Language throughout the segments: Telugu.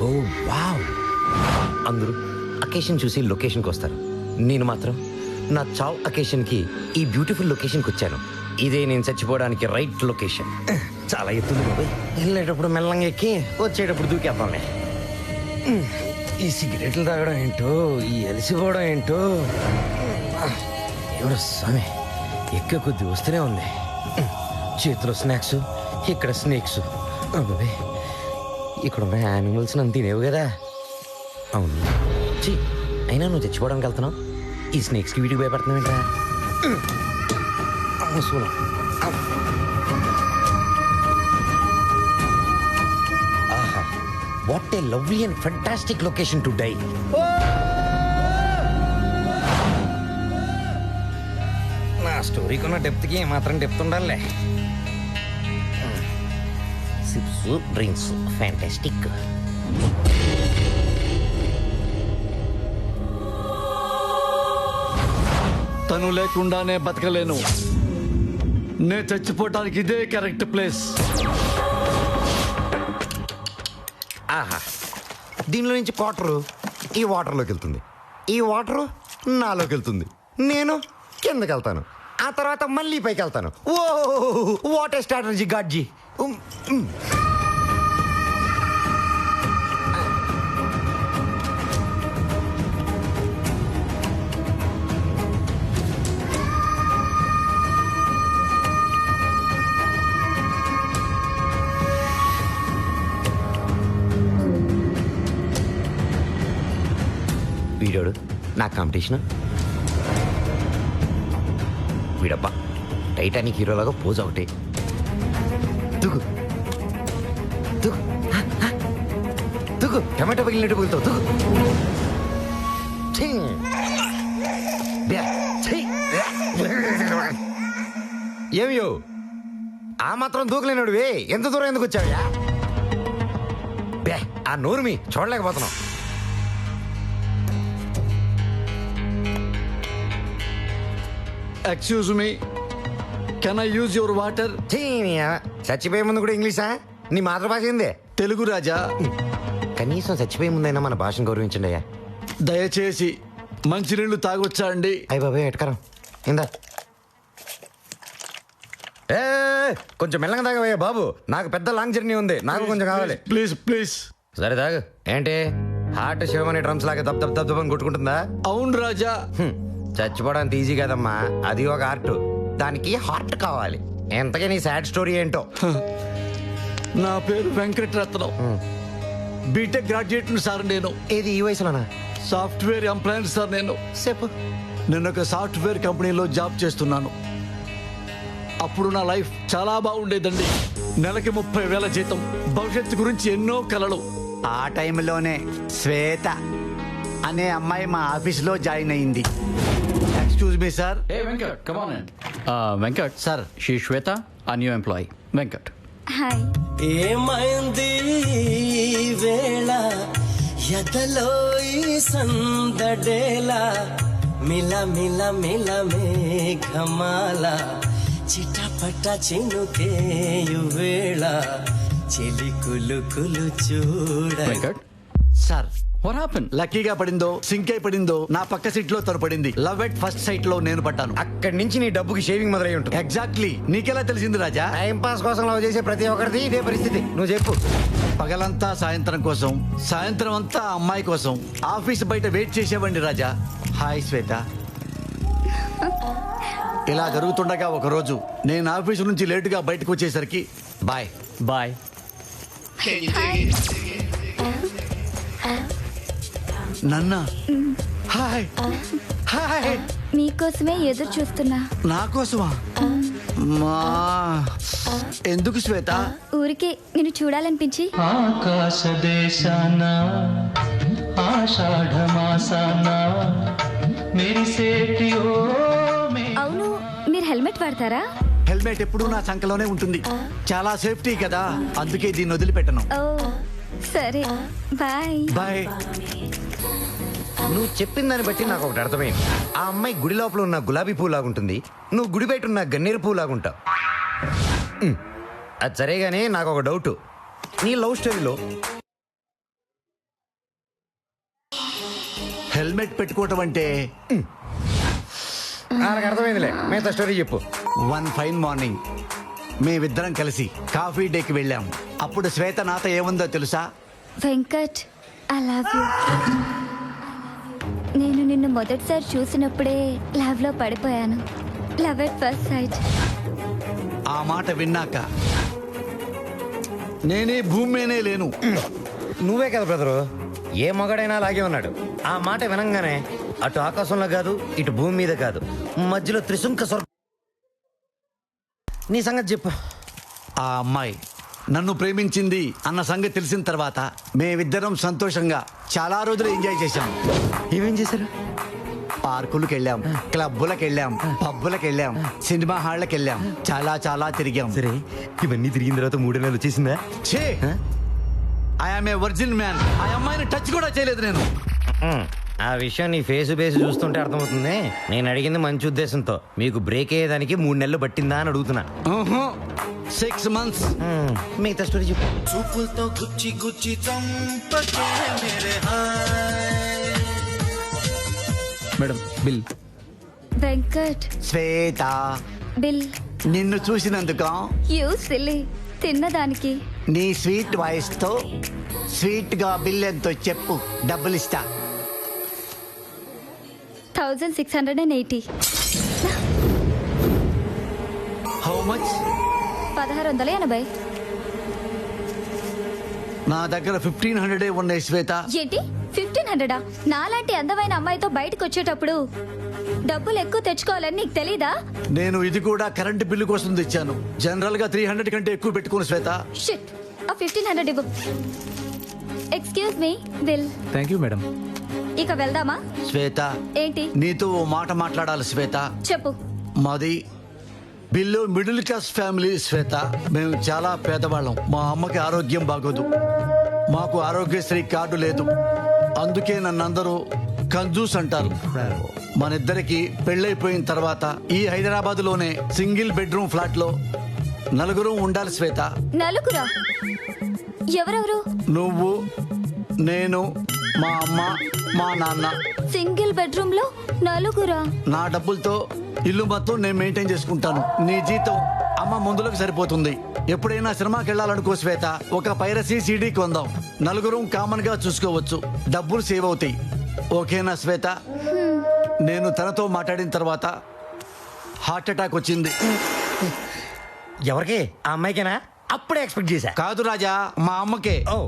ఓ వావ్. అందరూ అకేషన్ చూసి లొకేషన్కి వస్తారు. నేను మాత్రం నా చావ్ అకేషన్కి ఈ బ్యూటిఫుల్ లొకేషన్కి వచ్చాను. ఇదే నేను చచ్చిపోవడానికి రైట్ లొకేషన్. చాలా ఎత్తుంది బాబాయ్. వెళ్ళేటప్పుడు మెల్లంగా ఎక్కి వచ్చేటప్పుడు దూకేద్దాంలే. ఈ సిగరెట్లు తాగడం ఏంటో, ఈ అలసిపోవడం ఏంటో. ఎవడో స్వామి ఎక్క కొద్ది వస్తూనే ఉంది. చేతిలో స్నాక్స్, ఇక్కడ స్నేక్స్. బాబాయ్ ఇక్కడ ఉన్న యానిమల్స్ నన్ను తినేవు కదా. అవును చీ, అయినా నువ్వు చచ్చిపోవడానికి వెళ్తున్నావు, ఈ స్నేక్స్కి వీటికి భయపడుతున్నావు ఏంట్రా? సూలం. ఆహా, what a lovely and fantastic location to die. నా స్టోరీకి ఉన్న డెప్త్కి ఏమాత్రం డెప్త్ ఉండాలే. Sips drinks fantastic. తను లేకుండానే బతకలేను. నేను చచ్చిపోవటానికి ఇదే కరెక్ట్ ప్లేస్. ఆహా, దీనిలో నుంచి క్వార్టరు ఈ వాటర్లోకి వెళ్తుంది, ఈ వాటరు నాలోకి వెళ్తుంది, నేను కిందకి వెళ్తాను, ఆ తర్వాత మళ్ళీ పైకి వెళ్తాను. ఓ వాట్ ఏ స్ట్రాటజీ గాడ్జీ. వీడోడు నా కాంపిటీషన్. వీడబ్బా టైటానిక్ హీరోలాగా పోజ్ ఒకటి. దుగు దుగు దుగు, టమాటో పగిలినట్టు పగులుతావు. దుగు. ఏమియో ఆ మాత్రం దూకలేనాడువే, ఎంత దూరం ఎందుకు వచ్చావయ్యా? బే ఆ నోరుమి చూడలేకపోతున్నావు. Excuse me, can I use your water? చచ్చిపోయే ముందు కూడా ఇంగ్లీషా? నీ మాతృభాష ఏందే? తెలుగు రాజా. కనీసం చచ్చిపోయే ముందైనా మన భాషను గౌరవించండి అయ్యా. దయచేసి మంచినీళ్ళు తాగొచ్చా అండి? అయ్య బాబాయ్ ఎటకరం ఇందా. ఏ కొంచెం మెల్లగా తాగవయ్యా బాబు, నాకు పెద్ద లాంగ్ జర్నీ ఉంది, నాకు కొంచెం కావాలి. Please please. సరే తాగు. ఏంటి హార్ట్ శివమని డ్రమ్స్ లాగా దబ్ దబ్ దబ్ దబ్ అని కొట్టుకుంటుందా? అవును రాజా. చచ్చిపోవడానికి ఈజీ కదమ్మా, అది ఒక ఆర్ట్, దానికి హార్ట్ కావాలి. ఎంతకీ నీ సాడ్ స్టోరీ ఏంటో? నా పేరు వెంకటరత్నం, బీటెక్ గ్రాడ్యుయేట్ సార్. నేను ఏది ఈ వయసులోనా? Software employee sir. నేను చెప్పు. నేను ఒక సాఫ్ట్వేర్ కంపెనీలో జాబ్ చేస్తున్నాను. అప్పుడు నా లైఫ్ చాలా బాగుండేదండి. నెలకి 30,000 జీతం, భవిష్యత్తు గురించి ఎన్నో కలలు. ఆ టైంలోనే శ్వేత అనే అమ్మాయి మా ఆఫీస్లో జాయిన్ అయింది. Excuse me sir. Hey Venkat, come on in. Venkat, Sir. She's Shweta, a new employee. Venkat. Hi. ఏమైంది ఈ వేళ ఎదలో ఈ సందడేల మిల మిల మిల మేఘమాల చిటపట చినుకేయు వేళ చెలి కులు కులు చూడ. Venkat, sir, what happened? లక్కీగా పడిందో సింక్ అయి పడిందో నా పక్క సీట్ లో తను పడింది. లవ్ ఎట్ ఫస్ట్ సైట్ లో నేను పడ్డాను. అక్కడి నుంచి నీ డబ్బుకి షేవింగ్ మొదలై ఉంటుంది. ఎగ్జాక్ట్లీ. నీకెలా తెలిసింది రాజా? టైం పాస్ కోసం లవ్ చేసే ప్రతి ఒక్కరిది ఇదే పరిస్థితి. నువ్వు చెప్పు. పగలంతా సాయంత్రం కోసం, సాయంత్రం అంతా అమ్మాయి కోసం ఆఫీస్ బయట వెయిట్ చేసేవండి రాజా. హాయ్ శ్వేత. ఇలా జరుగుతుండగా ఒకరోజు నేను ఆఫీసు నుంచి లేటుగా బయటకు వచ్చేసరికి బాయ్ Bye. నన్నా హాయ్ హాయ్. మీకోసమే ఎదురు చూస్తున్నా. నా కోసమా? మా ఎందుకు శ్వేత? ఊరికే నిన్ను చూడాలనిపించి. ఆకాశ దేశాన ఆషాఢ మాసాన మెరిసేటి ఓ అవును, మీరు హెల్మెట్ వాడతారా? హెల్మెట్ ఎప్పుడూ నా సంకలోనే ఉంటుంది. చాలా సేఫ్టీ కదా, అందుకే దీన్ని వదిలిపెట్టను. ఓ సరే, బాయ్. బాయ్. నువ్వు చెప్పిన దాన్ని బట్టి నాకు ఒకటి అర్థమైంది. ఆ అమ్మాయి గుడి లోపల ఉన్న గులాబీ పూలాగుంటుంది, నువ్వు గుడి బయట ఉన్న గన్నేరు పూలాగుంటావు. అది సరే గానీ నాకు ఒక డౌట్. నీ లవ్ స్టోరీలో హెల్మెట్ పెట్టుకోవటం అంటే నాకు అర్థమైందిలే మిగతా స్టోరీ చెప్పు. వన్ ఫైన్ మార్నింగ్ మేమిద్దరం కలిసి కాఫీ డేకి వెళ్ళాం. అప్పుడు శ్వేత నాతో ఏముందో తెలుసా? Venkat I love you. నేను నిన్ను మొదటిసారి చూసినప్పుడే లవ్ లో పడిపోయాను. Love at first sight. ఆ మాట విన్నాక నేనే భూమి మీనే లేను. నువ్వే కదా బ్రదరు, ఏ మగాడైనా అలాగే ఉన్నాడు. ఆ మాట వినంగానే అటు ఆకాశంలో కాదు ఇటు భూమి మీద కాదు మధ్యలో త్రిశంక స్వర్గం. నీ సంగతి చెప్పు. ఆ అమ్మాయి నన్ను ప్రేమించింది అన్న సంగతి తెలిసిన తర్వాత మేమిద్దరం సంతోషంగా చాలా రోజులు ఎంజాయ్ చేశాం. ఏమేం చేశారు? పార్కులకు వెళ్ళాం, క్లబ్బులకు వెళ్ళాం, పబ్బులకు వెళ్ళాం, సినిమా హాళ్ళకి వెళ్ళాం, చాలా చాలా తిరిగాం. సరే, ఇవన్నీ తిరిగిన తర్వాత 3 నెలలు వచ్చేసిందా? ఛే, ఐఎమ్ ఏ వర్జిన్ మ్యాన్. ఆ అమ్మాయిని టచ్ కూడా చేయలేదు నేను. ఆ విషయం నీ ఫేస్ బేస్ చూస్తుంటే అర్థమవుతుంది. నేను అడిగింది మంచి ఉద్దేశంతో. మీకు బ్రేక్ అయ్యేదానికి 3 నెలలు పట్టిందా అని అడుగుతున్నా. 6 months. మిగతా స్టోరీ చెప్పు. చూపులతో గుచ్చి గుచ్చి చంపకే మేరే హాయ్. Madam bill. Venkat Swetha, bill. నిన్ను చూసినందుకు యూ సిల్లీ. తిన్నదానికి నీ స్వీట్ వాయిస్ తో స్వీట్ గా బిల్ ఎంతో చెప్పు, డబ్బులు ఇస్తా. 1680. How much? 1680. నా దగ్గర 1500 ఉన్నాయి శ్వేత. ఏంటి 1500? నాలాంటి అందమైన అమ్మాయితో బయటకు వచ్చేటప్పుడు డబ్బులు ఎక్కువ తెచ్చుకోవాలని నీకు తెలీదా? నేను ఇది కూడా కరెంట్ బిల్లు కోసం తెచ్చాను. జనరల్ గా 300 కంటే ఎక్కువ పెట్టుకోను శ్వేత. షిట్. ఆ 1500 ఇవ్వు. Excuse me, bill. Thank you madam. ఇక వెళ్దామా? శ్వేత, ఏంటి? నీతో ఓ మాట మాట్లాడాలి శ్వేత. చెప్పు. మాది బిల్లు మిడిల్ క్లాస్ ఫ్యామిలీ శ్వేత. మేము చాలా పేదవాళ్ళం. మా అమ్మకి ఆరోగ్యం బాగోదు. మాకు ఆరోగ్యశ్రీ కార్డు లేదు. అందుకే నన్ను అందరూ కంజూస్ అంటారు. మనిద్దరికి పెళ్ళైపోయిన తర్వాత ఈ హైదరాబాద్ లోనే సింగిల్ బెడ్రూమ్ ఫ్లాట్ లో 4 ఉండాలి శ్వేత. నలుగురా? ఎవరెవరు? నువ్వు, నేను, మా అమ్మ, మా నాన్న. సింగిల్ బెడ్రూమ్ లో 4? నా డబ్బులతో ఇల్లు మొత్తం నేను మెయింటైన్ చేసుకుంటాను. నీ జీతం అమ్మ మందులకు సరిపోతుంది. ఎప్పుడైనా సినిమాకి వెళ్ళాలనుకో శ్వేత, ఒక పైరసీ సీడీ కొందాం. 4 కామన్ గా చూసుకోవచ్చు. డబ్బులు సేవ్ అవుతాయి. ఓకేనా శ్వేత? నేను తనతో మాట్లాడిన తర్వాత హార్ట్ అటాక్ వచ్చింది. ఎవరికి? ఆ అమ్మాయికేనా? అప్పుడే ఎక్స్పెక్ట్ చేశా. కాదు రాజా, మా అమ్మకే. ఓ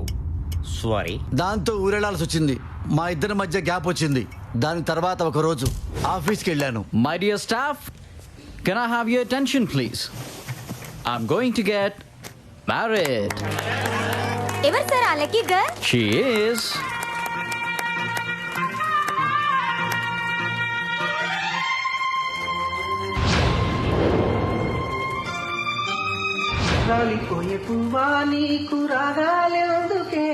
సారీ. దాంతో ఊరెళ్లాల్సి వచ్చింది. మా ఇద్దరి మధ్య గ్యాప్ వచ్చింది. దాని తర్వాత ఒక రోజు ఆఫీస్కి వెళ్ళాను. My dear staff, can I have your attention please? I'm going to get married. ఎవరు సార్ ఆ లక్కీ గర్ల్? She is రాలిపోయే పువ్వా నీకు రాగాలెందుకే,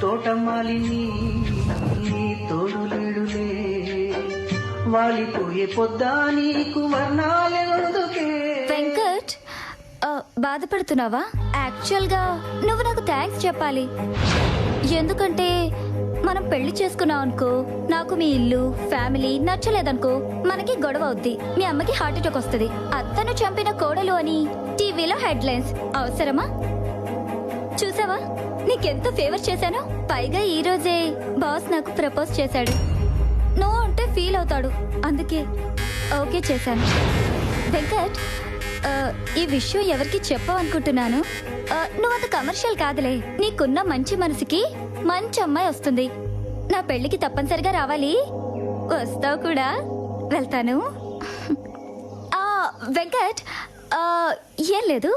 తోటమాలిని నీ తోడు లేడులే, వాలిపోయే పొద్దా నీకు వర్ణాలెందుకే. వెంకట్, బాధపడుతున్నావా? యాక్చువల్ గా నువ్వు నాకు థ్యాంక్స్ చెప్పాలి. ఎందుకంటే మనం పెళ్లి చేసుకున్నాం అనుకో, నాకు మీ ఇల్లు ఫ్యామిలీ నచ్చలేదనుకో, మనకి గొడవ అవుద్ది. మీ అమ్మకి హార్ట్ అటాక్ వస్తుంది. అత్తను చంపిన కోడలు అని టీవీలో హెడ్లైన్స్. అవసరమా? చూసావా నీకెంత ఫేవర్ చేశానో. పైగా ఈ రోజే బాస్ నాకు ప్రపోజ్ చేశాడు. నో అంటే ఫీల్ అవుతాడు. అందుకే ఓకే చేశాను. వెంకట్, ఈ విషయం ఎవరికి చెప్పావనుకుంటున్నాను. నువ్వు అంత కమర్షియల్ కాదులే. నీకున్న మంచి మనసుకి మంచి అమ్మాయి వస్తుంది. నా పెళ్లికి తప్పనిసరిగా రావాలి. వస్తావు కూడా. వెళ్తాను. వెంకట్, ఏం లేదు,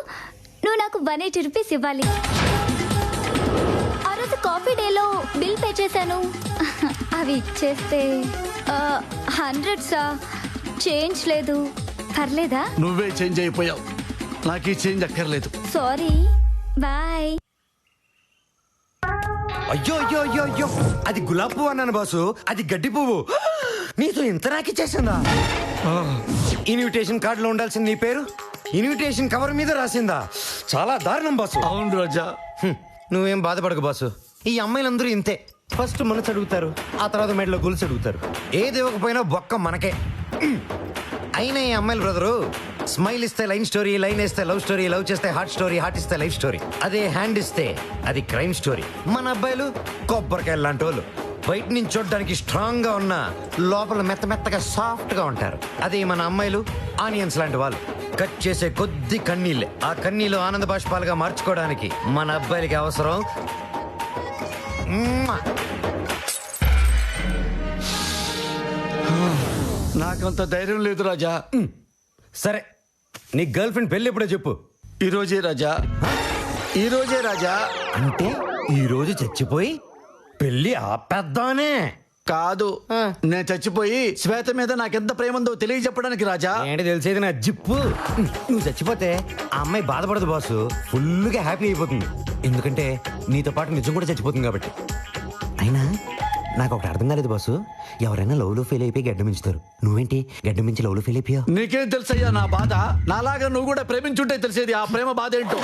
నువ్వు నాకు 180 రూపీస్ ఇవ్వాలి. ఆ రోజు కాఫీ డేలో బిల్ పే చేశాను. అవి ఇచ్చేస్తే 100 చేంజ్ లేదు. పర్లేదా? నువ్వే చేంజ్ అయిపోయావు. నాకు ఈ చేంజ్ అక్కర్లేదు. Sorry, bye. అయ్యో అయ్యో అయ్యో అయ్యో, అది గులాబీ పువ్వు అన్నాను బాసు, అది గడ్డి పువ్వు. నీతో ఇంత నాకిచ్చేసిందా? ఇన్విటేషన్ కార్డులో ఉండాల్సిన నీ పేరు ఇన్విటేషన్ కవర్ మీద రాసిందా? చాలా దారుణం బాసు. అవును రాజా. నువ్వేం బాధపడకు బాసు, ఈ అమ్మాయిలందరూ ఇంతే. ఫస్ట్ మనసు అడుగుతారు, ఆ తర్వాత మెడలో గొలుసు అడుగుతారు. ఏది ఇవ్వకపోయినా బొక్క మనకే. అయినా ఈ అమ్మాయిలు బ్రదరు స్మైల్ ఇస్తే లైన్ స్టోరీ, లైన్ ఇస్తే లవ్ స్టోరీ, లవ్ చేస్తే హార్ట్ స్టోరీ, హార్ట్ ఇస్తే లైఫ్ స్టోరీ. అదే హ్యాండ్ ఇస్తే అది క్రైమ్ స్టోరీ. మన అబ్బాయిలు కొబ్బరికాయలు లాంటి వాళ్ళు. బయట నుంచి చూడడానికి స్ట్రాంగ్ గా ఉన్న లోపల మెత్తగా సాఫ్ట్ గా ఉంటారు. అదే మన అమ్మాయిలు ఆనియన్స్ లాంటి వాళ్ళు. కట్ చేసే కొద్ది కన్నీళ్ళే ఆ కన్నీళ్ళు ఆనంద బాష్పాలుగా మార్చుకోవడానికి మన అబ్బాయిలకి అవసరం. మ్మ్. నాకంత ధైర్యం లేదు రాజా. సరే నీ గర్ల్ ఫ్రెండ్ పెళ్ళి ఎప్పుడో చెప్పు. ఈరోజే రాజా, ఈరోజే రాజా. అంటే ఈ రోజు చచ్చిపోయి పెళ్లి ఆపేద్దానే? కాదు, నేను చచ్చిపోయి శ్వేత మీద నాకెంత ప్రేమ ఉందో తెలియజెప్పడానికి రాజా. ఏంటి తెలిసేది నా జిప్పు. నువ్వు చచ్చిపోతే ఆ అమ్మాయి బాధపడదు బాసు, ఫుల్గా హ్యాపీ అయిపోతుంది. ఎందుకంటే నీతో పాటు నిజం కూడా చచ్చిపోతుంది కాబట్టి. అయినా నాకు ఒకటి అర్థం కాలేదు బాసు, ఎవరైనా లవ్లో ఫెయిల్ అయిపోయి గడ్డ మించుతారు, నువ్వేంటి గడ్డ మించి లవ్లో ఫెయిల్ అయిపోయావు? నీకేం తెలుసయ్యా నా బాధ? నాలాగా నువ్వు కూడా ప్రేమించుంటే తెలిసేది ఆ ప్రేమ బాధ ఏంటో.